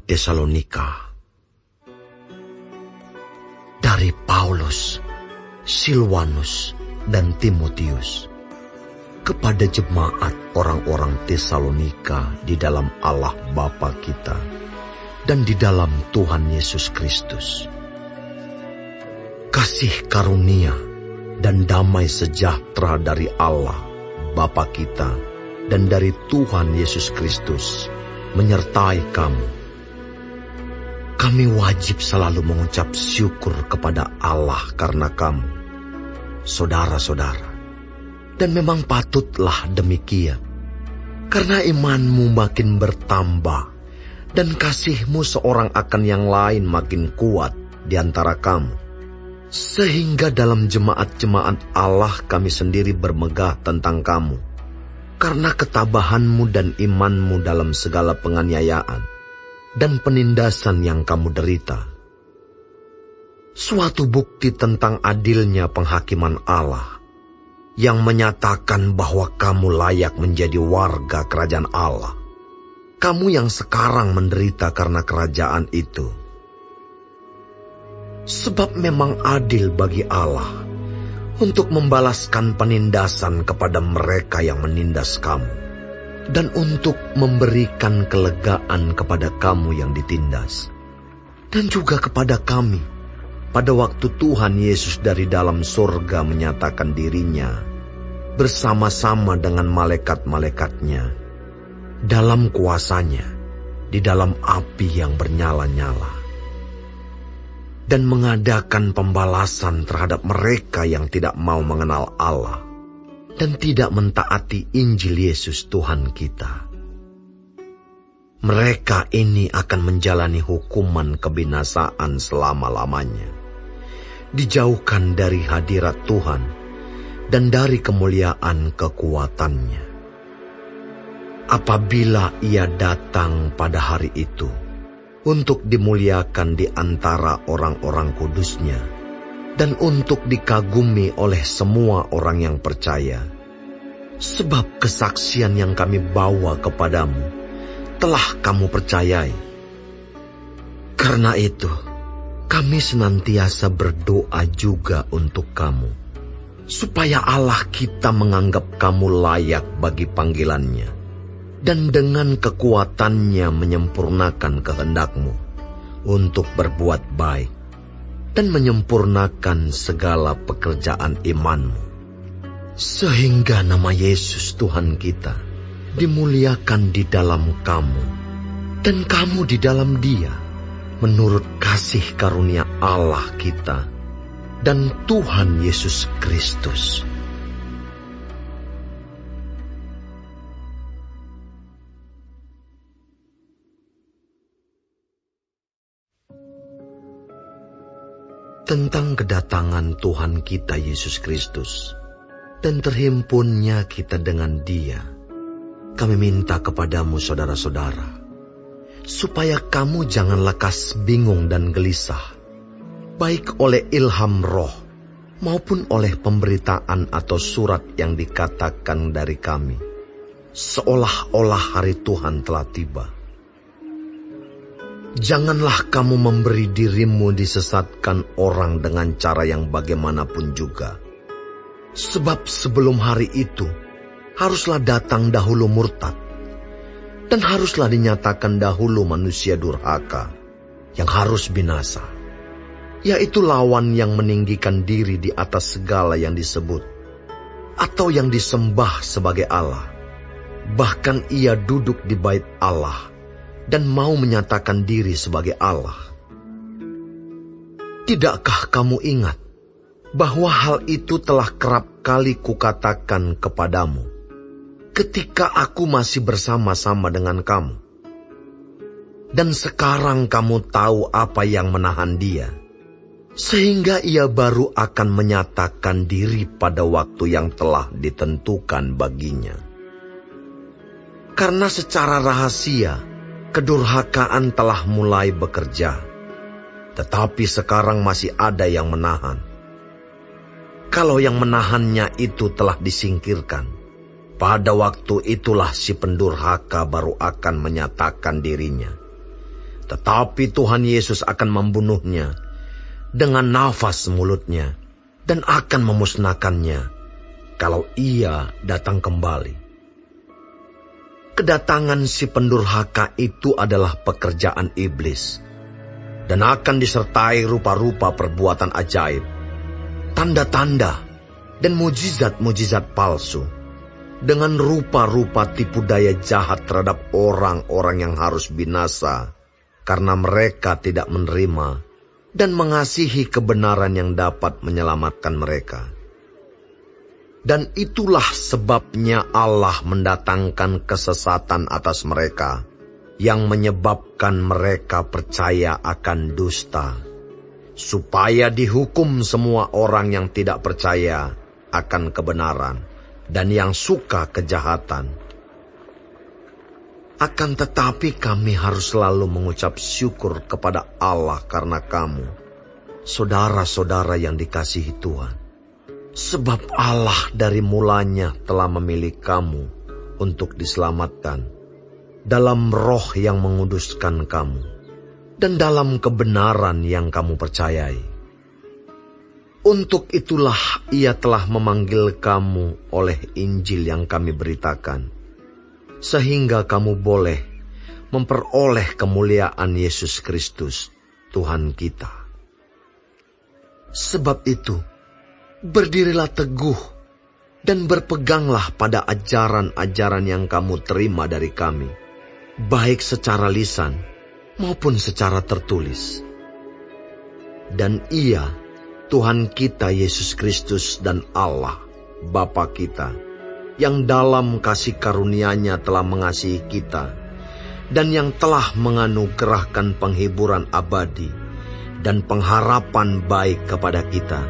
Tesalonika. Dari Paulus, Silwanus, dan Timotius, kepada jemaat orang-orang Tesalonika di dalam Allah Bapa kita dan di dalam Tuhan Yesus Kristus. Kasih karunia dan damai sejahtera dari Allah Bapa kita dan dari Tuhan Yesus Kristus menyertai kamu. Kami wajib selalu mengucap syukur kepada Allah karena kamu, saudara-saudara. Dan memang patutlah demikian, karena imanmu makin bertambah dan kasihmu seorang akan yang lain makin kuat di antara kamu. Sehingga dalam jemaat-jemaat Allah kami sendiri bermegah tentang kamu, karena ketabahanmu dan imanmu dalam segala penganiayaan dan penindasan yang kamu derita. Suatu bukti tentang adilnya penghakiman Allah, yang menyatakan bahwa kamu layak menjadi warga kerajaan Allah. Kamu yang sekarang menderita karena kerajaan itu. Sebab memang adil bagi Allah untuk membalaskan penindasan kepada mereka yang menindas kamu, dan untuk memberikan kelegaan kepada kamu yang ditindas, dan juga kepada kami pada waktu Tuhan Yesus dari dalam surga menyatakan dirinya bersama-sama dengan malaikat-malaikatnya dalam kuasanya di dalam api yang bernyala-nyala, dan mengadakan pembalasan terhadap mereka yang tidak mau mengenal Allah dan tidak mentaati Injil Yesus Tuhan kita. Mereka ini akan menjalani hukuman kebinasaan selama-lamanya, dijauhkan dari hadirat Tuhan dan dari kemuliaan kekuatannya. Apabila ia datang pada hari itu untuk dimuliakan di antara orang-orang kudusnya dan untuk dikagumi oleh semua orang yang percaya, sebab kesaksian yang kami bawa kepadamu telah kamu percayai. Karena itu, kami senantiasa berdoa juga untuk kamu, supaya Allah kita menganggap kamu layak bagi panggilannya, dan dengan kekuatannya menyempurnakan kehendakmu untuk berbuat baik, dan menyempurnakan segala pekerjaan imanmu, sehingga nama Yesus Tuhan kita dimuliakan di dalam kamu, dan kamu di dalam Dia, menurut kasih karunia Allah kita dan Tuhan Yesus Kristus. Tentang kedatangan Tuhan kita Yesus Kristus dan terhimpunnya kita dengan Dia, kami minta kepadamu saudara-saudara, supaya kamu jangan lekas bingung dan gelisah, baik oleh ilham roh maupun oleh pemberitaan atau surat yang dikatakan dari kami, seolah-olah hari Tuhan telah tiba. Janganlah kamu memberi dirimu disesatkan orang dengan cara yang bagaimanapun juga. Sebab sebelum hari itu, haruslah datang dahulu murtad, dan haruslah dinyatakan dahulu manusia durhaka yang harus binasa, yaitu lawan yang meninggikan diri di atas segala yang disebut atau yang disembah sebagai Allah. Bahkan ia duduk di bait Allah dan mau menyatakan diri sebagai Allah. Tidakkah kamu ingat bahwa hal itu telah kerap kali kukatakan kepadamu ketika aku masih bersama-sama dengan kamu? Dan sekarang kamu tahu apa yang menahan dia, sehingga ia baru akan menyatakan diri pada waktu yang telah ditentukan baginya. Karena secara rahasia kedurhakaan telah mulai bekerja, tetapi sekarang masih ada yang menahan. Kalau yang menahannya itu telah disingkirkan, pada waktu itulah si pendurhaka baru akan menyatakan dirinya, Tetapi Tuhan Yesus akan membunuhnya dengan nafas mulutnya dan akan memusnahkannya kalau ia datang kembali. Kedatangan si pendurhaka itu adalah pekerjaan iblis dan akan disertai rupa-rupa perbuatan ajaib, tanda-tanda, dan mujizat-mujizat palsu, dengan rupa-rupa tipu daya jahat terhadap orang-orang yang harus binasa, karena mereka tidak menerima dan mengasihi kebenaran yang dapat menyelamatkan mereka. Dan itulah sebabnya Allah mendatangkan kesesatan atas mereka, yang menyebabkan mereka percaya akan dusta, supaya dihukum semua orang yang tidak percaya akan kebenaran dan yang suka kejahatan. Akan tetapi kami harus selalu mengucap syukur kepada Allah karena kamu, saudara-saudara yang dikasihi Tuhan. Sebab Allah dari mulanya telah memilih kamu untuk diselamatkan dalam roh yang menguduskan kamu dan dalam kebenaran yang kamu percayai. Untuk itulah Ia telah memanggil kamu oleh Injil yang kami beritakan, sehingga kamu boleh memperoleh kemuliaan Yesus Kristus, Tuhan kita. Sebab itu, berdirilah teguh dan berpeganglah pada ajaran-ajaran yang kamu terima dari kami, baik secara lisan maupun secara tertulis. Dan Ia, Tuhan kita Yesus Kristus dan Allah, Bapa kita, yang dalam kasih karunia-Nya telah mengasihi kita, dan yang telah menganugerahkan penghiburan abadi dan pengharapan baik kepada kita,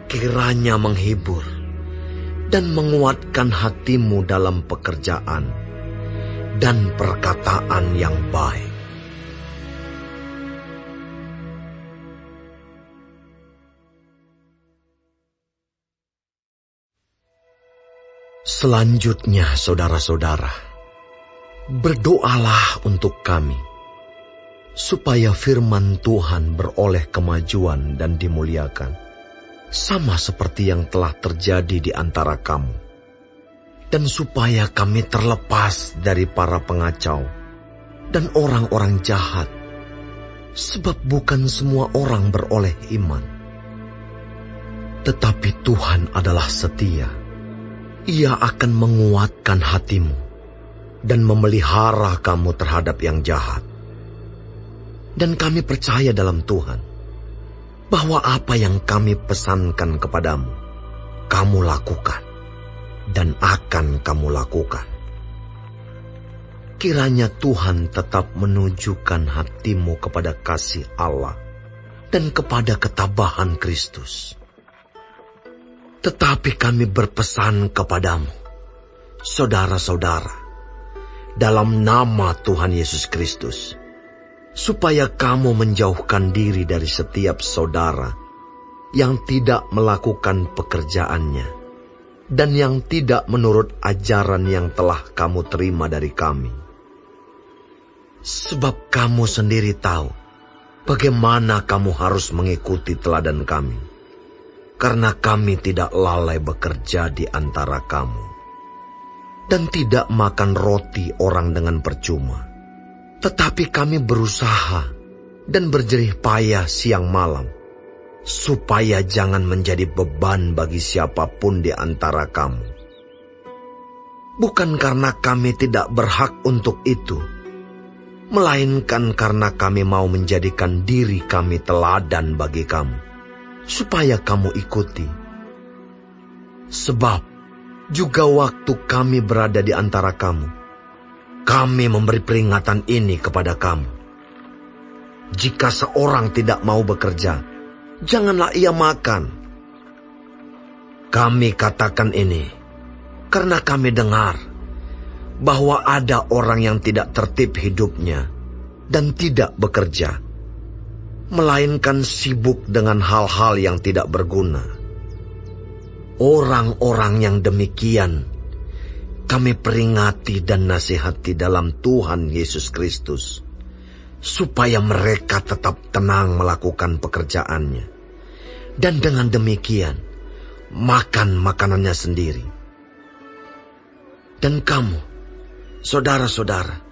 kiranya menghibur dan menguatkan hatimu dalam pekerjaan dan perkataan yang baik. Selanjutnya, saudara-saudara, berdoalah untuk kami, supaya firman Tuhan beroleh kemajuan dan dimuliakan, sama seperti yang telah terjadi di antara kamu, dan supaya kami terlepas dari para pengacau dan orang-orang jahat, sebab bukan semua orang beroleh iman. Tetapi Tuhan adalah setia. Ia akan menguatkan hatimu dan memelihara kamu terhadap yang jahat. Dan kami percaya dalam Tuhan, bahwa apa yang kami pesankan kepadamu, kamu lakukan, dan akan kamu lakukan. Kiranya Tuhan tetap menunjukkan hatimu kepada kasih Allah dan kepada ketabahan Kristus. Tetapi kami berpesan kepadamu, saudara-saudara, dalam nama Tuhan Yesus Kristus, supaya kamu menjauhkan diri dari setiap saudara yang tidak melakukan pekerjaannya dan yang tidak menurut ajaran yang telah kamu terima dari kami. Sebab kamu sendiri tahu bagaimana kamu harus mengikuti teladan kami, karena kami tidak lalai bekerja di antara kamu, dan tidak makan roti orang dengan percuma. Tetapi kami berusaha dan berjerih payah siang malam, supaya jangan menjadi beban bagi siapapun di antara kamu. Bukan karena kami tidak berhak untuk itu, melainkan karena kami mau menjadikan diri kami teladan bagi kamu, supaya kamu ikuti. Sebab juga waktu kami berada di antara kamu, kami memberi peringatan ini kepada kamu. Jika seorang tidak mau bekerja, janganlah ia makan. Kami katakan ini karena kami dengar bahwa ada orang yang tidak tertib hidupnya dan tidak bekerja, melainkan sibuk dengan hal-hal yang tidak berguna. Orang-orang yang demikian kami peringati dan nasihati dalam Tuhan Yesus Kristus, supaya mereka tetap tenang melakukan pekerjaannya. Dan dengan demikian, makan makanannya sendiri. Dan kamu, saudara-saudara,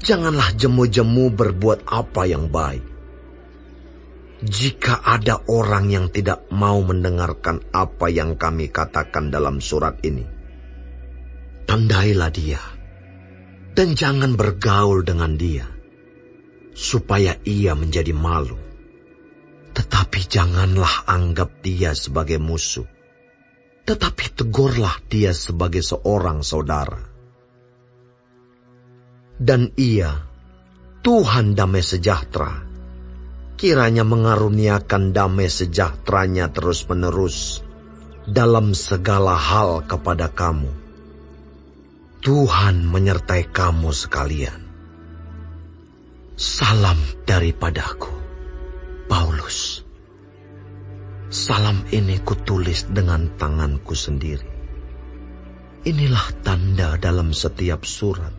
janganlah jemu-jemu berbuat apa yang baik. Jika ada orang yang tidak mau mendengarkan apa yang kami katakan dalam surat ini, tandailah dia, dan jangan bergaul dengan dia, supaya ia menjadi malu. Tetapi janganlah anggap dia sebagai musuh, tetapi tegurlah dia sebagai seorang saudara. Dan ia, Tuhan damai sejahtera, kiranya mengaruniakan damai sejahteranya terus-menerus dalam segala hal kepada kamu. Tuhan menyertai kamu sekalian. Salam daripadaku, Paulus. Salam ini kutulis dengan tanganku sendiri. Inilah tanda dalam setiap surat.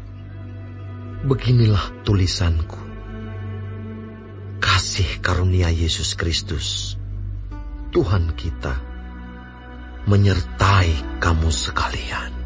Beginilah tulisanku. Kasih karunia Yesus Kristus, Tuhan kita, menyertai kamu sekalian.